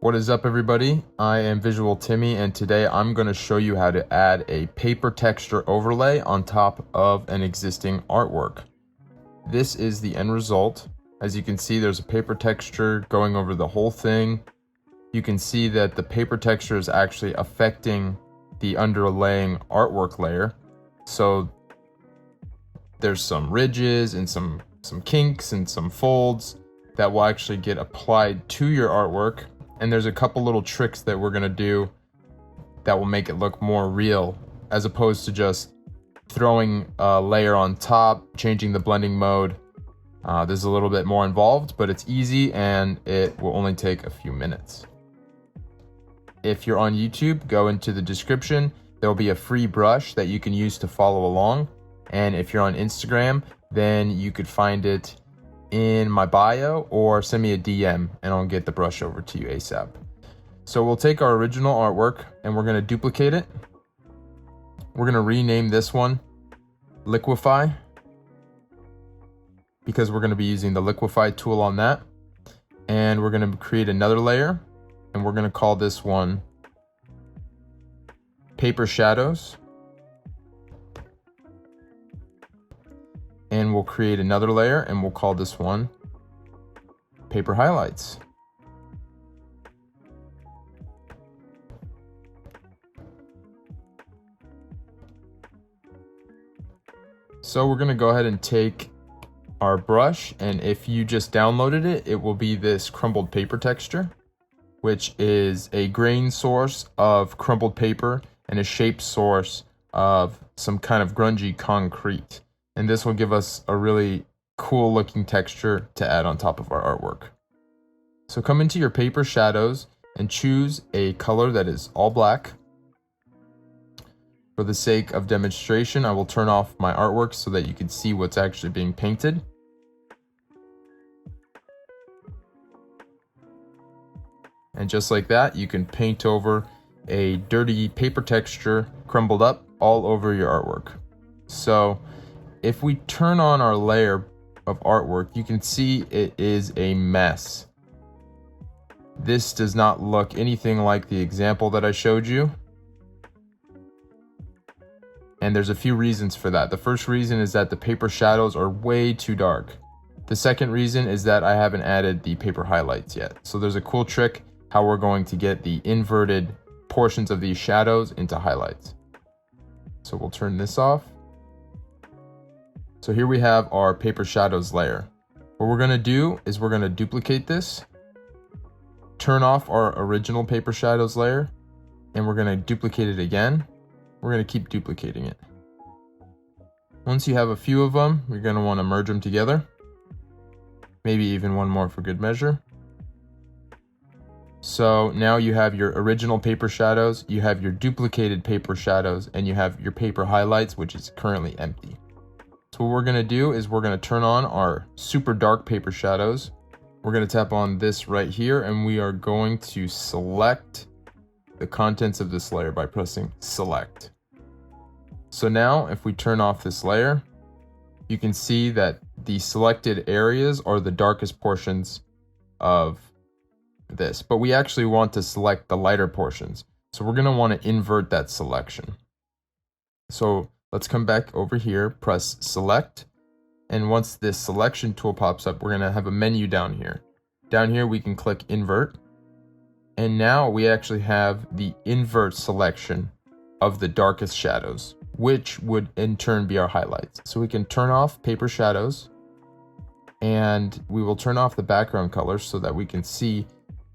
What is up, everybody? I am VisualTimmy, and today I'm going to show you how to add a paper texture overlay on top of an existing artwork. This is the end result. As you can see, there's a paper texture going over the whole thing. You can see that the paper texture is actually affecting the underlaying artwork layer. So there's some ridges and some kinks and some folds that will actually get applied to your artwork. And there's a couple little tricks that we're gonna do that will make it look more real, as opposed to just throwing a layer on top, changing the blending mode. This is a little bit more involved, but it's easy and it will only take a few minutes. If you're on YouTube, go into the description. There'll be a free brush that you can use to follow along. And if you're on Instagram, then you could find it in my bio or send me a DM and I'll get the brush over to you ASAP. So we'll take our original artwork and we're gonna duplicate it. We're gonna rename this one Liquify, because we're gonna be using the Liquify tool on that. And we're gonna create another layer and we're gonna call this one Paper Shadows. And we'll create another layer and we'll call this one Paper Highlights. So we're gonna go ahead and take our brush, and if you just downloaded it, it will be this crumpled paper texture, which is a grain source of crumpled paper and a shape source of some kind of grungy concrete. And this will give us a really cool looking texture to add on top of our artwork. So come into your paper shadows and choose a color that is all black. For the sake of demonstration, I will turn off my artwork so that you can see what's actually being painted. And just like that, you can paint over a dirty paper texture crumbled up all over your artwork. So if we turn on our layer of artwork, you can see it is a mess. This does not look anything like the example that I showed you. And there's a few reasons for that. The first reason is that the paper shadows are way too dark. The second reason is that I haven't added the paper highlights yet. So there's a cool trick how we're going to get the inverted portions of these shadows into highlights. So we'll turn this off. So here we have our paper shadows layer. What we're gonna do is we're gonna duplicate this, turn off our original paper shadows layer, and we're gonna duplicate it again. We're gonna keep duplicating it. Once you have a few of them, you're gonna wanna merge them together. Maybe even one more for good measure. So now you have your original paper shadows, you have your duplicated paper shadows, and you have your paper highlights, which is currently empty. So what we're gonna do is we're gonna turn on our super dark paper shadows. We're gonna tap on this right here and we are going to select the contents of this layer by pressing select. So now if we turn off this layer, you can see that the selected areas are the darkest portions of this, but we actually want to select the lighter portions. So we're gonna wanna invert that selection. So let's come back over here, press select, and once this selection tool pops up, we're gonna have a menu down here. Down here we can click invert, and now we actually have the invert selection of the darkest shadows, which would in turn be our highlights. So we can turn off paper shadows, and we will turn off the background color so that we can see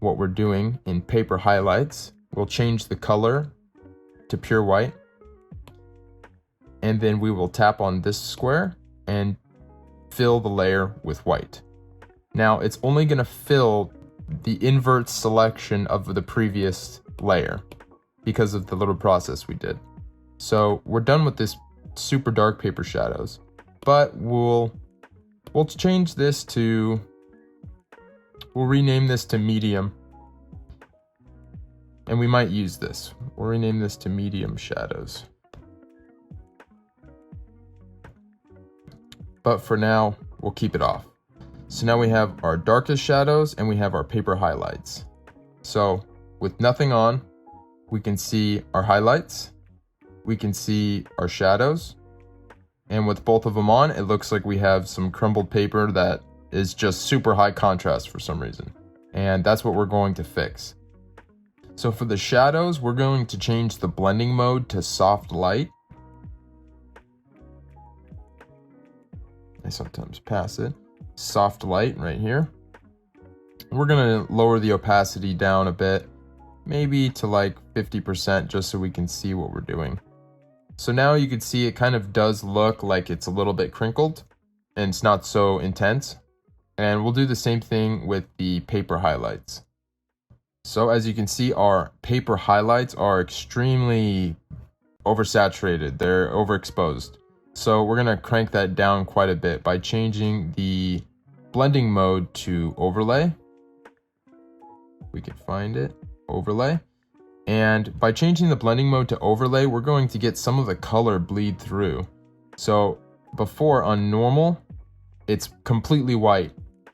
what we're doing in paper highlights. We'll change the color to pure white. And then we will tap on this square and fill the layer with white. Now it's only gonna fill the invert selection of the previous layer because of the little process we did. So we're done with this super dark paper shadows, but we'll change this to, we'll rename this to medium. And we might use this. We'll rename this to medium shadows. But for now, we'll keep it off. So now we have our darkest shadows and we have our paper highlights. So with nothing on, we can see our highlights, we can see our shadows, and with both of them on, it looks like we have some crumpled paper that is just super high contrast for some reason. And that's what we're going to fix. So for the shadows, we're going to change the blending mode to soft light. I sometimes pass it. Soft light right here. We're gonna lower the opacity down a bit, maybe to like 50%, just so we can see what we're doing. So now you can see it kind of does look like it's a little bit crinkled and it's not so intense. And we'll do the same thing with the paper highlights. So as you can see, our paper highlights are extremely oversaturated. They're overexposed. So we're gonna crank that down quite a bit by changing the blending mode to overlay. We can find it, overlay. And by changing the blending mode to overlay, we're going to get some of the color bleed through. So before on normal, it's completely white.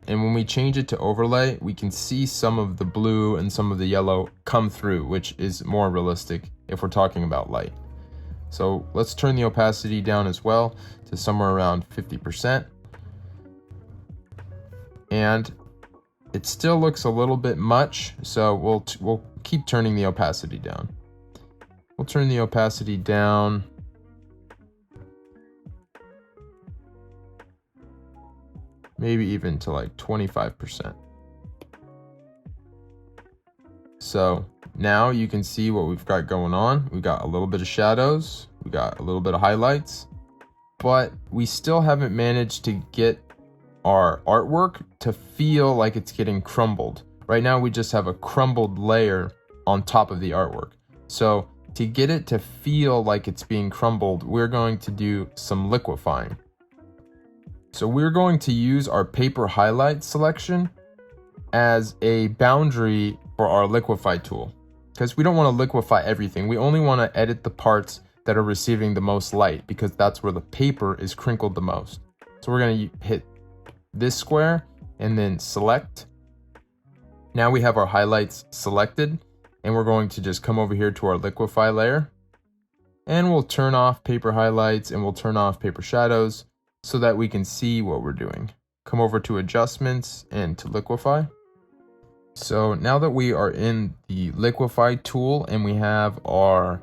And when we change it to overlay, we can see some of the blue and some of the yellow come through, which is more realistic if we're talking about light. So let's turn the opacity down as well to somewhere around 50%. And it still looks a little bit much, so we'll keep turning the opacity down. We'll turn the opacity down maybe even to like 25%. So now you can see what we've got going on. We got a little bit of shadows, we got a little bit of highlights, but we still haven't managed to get our artwork to feel like it's getting crumbled. Right now we just have a crumbled layer on top of the artwork. So to get it to feel like it's being crumbled, we're going to do some liquefying. So we're going to use our paper highlight selection as a boundary for our liquefy tool, because we don't want to liquefy everything. We only want to edit the parts that are receiving the most light, because that's where the paper is crinkled the most. So we're going to hit this square and then select. Now we have our highlights selected, and we're going to just come over here to our liquefy layer, and we'll turn off paper highlights and we'll turn off paper shadows so that we can see what we're doing. Come over to adjustments and to liquefy. So now that we are in the liquefy tool and we have our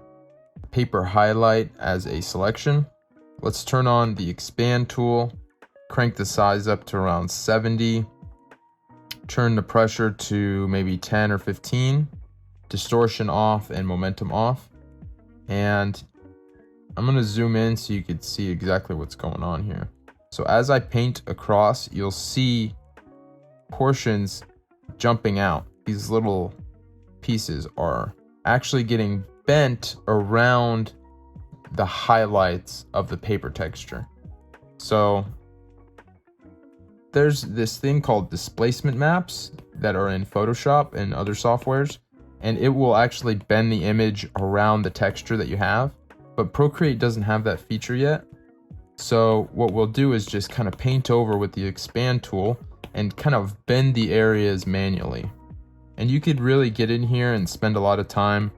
paper highlight as a selection, let's turn on the expand tool, crank the size up to around 70, turn the pressure to maybe 10 or 15, distortion off and momentum off. And I'm going to zoom in so you can see exactly what's going on here. So as I paint across, you'll see portions jumping out. These little pieces are actually getting bent around the highlights of the paper texture. So there's this thing called displacement maps that are in Photoshop and other softwares, and it will actually bend the image around the texture that you have. But Procreate doesn't have that feature yet. So what we'll do is just kind of paint over with the expand tool and kind of bend the areas manually. And you could really get in here and spend a lot of time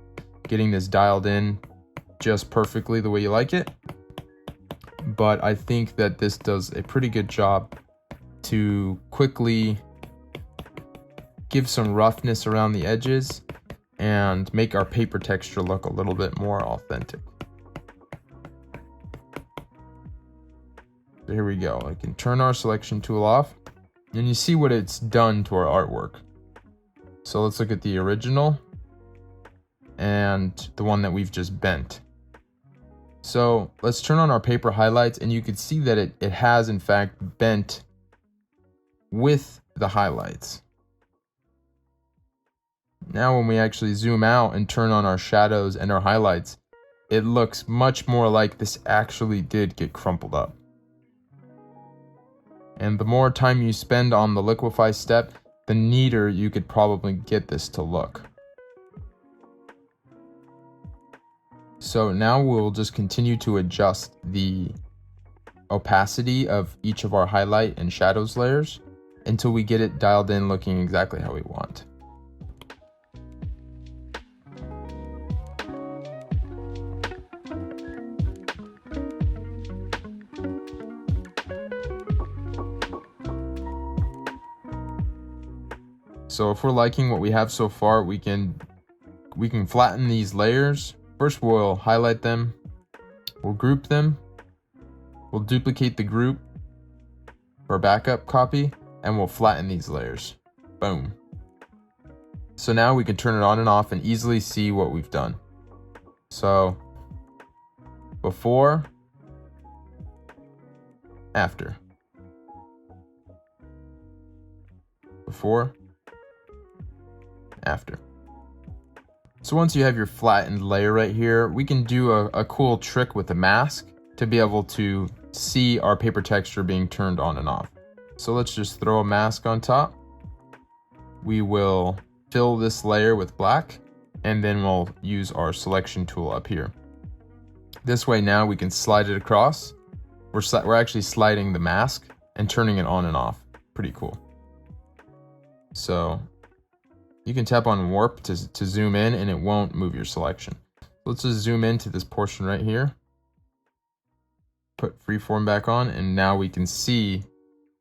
getting this dialed in just perfectly the way you like it. But I think that this does a pretty good job to quickly give some roughness around the edges and make our paper texture look a little bit more authentic. So here we go. I can turn our selection tool off and you see what it's done to our artwork. So let's look at the original and the one that we've just bent. So let's turn on our paper highlights and you can see that it has in fact bent with the highlights. Now when we actually zoom out and turn on our shadows and our highlights, it looks much more like this actually did get crumpled up. And the more time you spend on the liquefy step, the neater you could probably get this to look. So now we'll just continue to adjust the opacity of each of our highlight and shadows layers until we get it dialed in looking exactly how we want. So if we're liking what we have so far, we can flatten these layers. First, we'll highlight them, we'll group them, we'll duplicate the group for a backup copy, and we'll flatten these layers. Boom. So now we can turn it on and off and easily see what we've done. So before, after. Before, after. So once you have your flattened layer right here, we can do a cool trick with the mask to be able to see our paper texture being turned on and off. So let's just throw a mask on top. We will fill this layer with black, and then we'll use our selection tool up here. This way now we can slide it across. We're actually sliding the mask and turning it on and off. Pretty cool. So you can tap on warp to zoom in, and it won't move your selection. Let's just zoom into this portion right here. Put freeform back on, and now we can see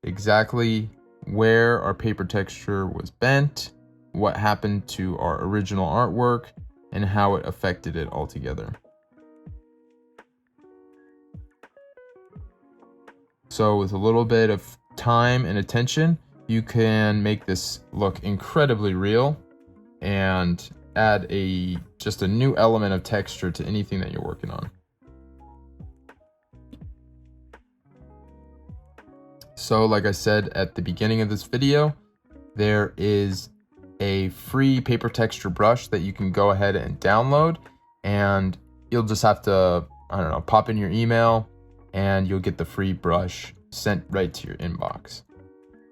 exactly where our paper texture was bent, what happened to our original artwork, and how it affected it altogether. So with a little bit of time and attention, you can make this look incredibly real and add just a new element of texture to anything that you're working on. So like I said at the beginning of this video, there is a free paper texture brush that you can go ahead and download, and you'll just have to, pop in your email and you'll get the free brush sent right to your inbox.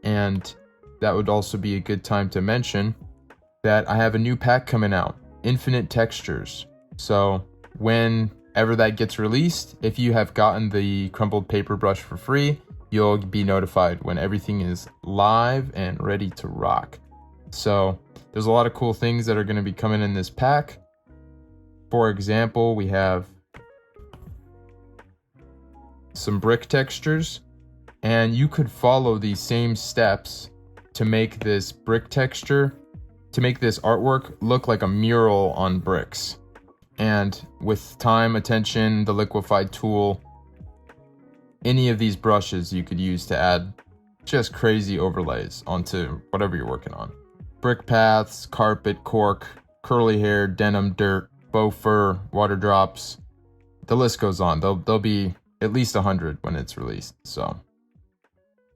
And that would also be a good time to mention that I have a new pack coming out, Infinite Textures. So whenever that gets released, if you have gotten the crumpled paper brush for free, you'll be notified when everything is live and ready to rock. So there's a lot of cool things that are going to be coming in this pack. For example, we have some brick textures, and you could follow these same steps to make this brick texture, to make this artwork look like a mural on bricks. And with time, attention, the liquefied tool, any of these brushes you could use to add just crazy overlays onto whatever you're working on. Brick paths, carpet, cork, curly hair, denim, dirt, faux fur, water drops. The list goes on. There'll be at least 100 when it's released. So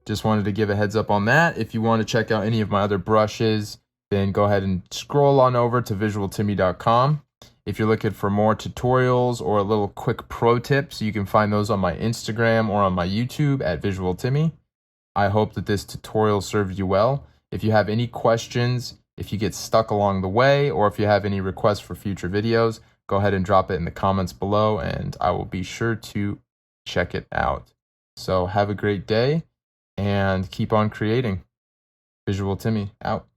just wanted to give a heads up on that. If you want to check out any of my other brushes, then go ahead and scroll on over to VisualTimmy.com. If you're looking for more tutorials or a little quick pro tips, you can find those on my Instagram or on my YouTube at VisualTimmy. I hope that this tutorial served you well. If you have any questions, if you get stuck along the way, or if you have any requests for future videos, go ahead and drop it in the comments below, and I will be sure to check it out. So have a great day and keep on creating. VisualTimmy out.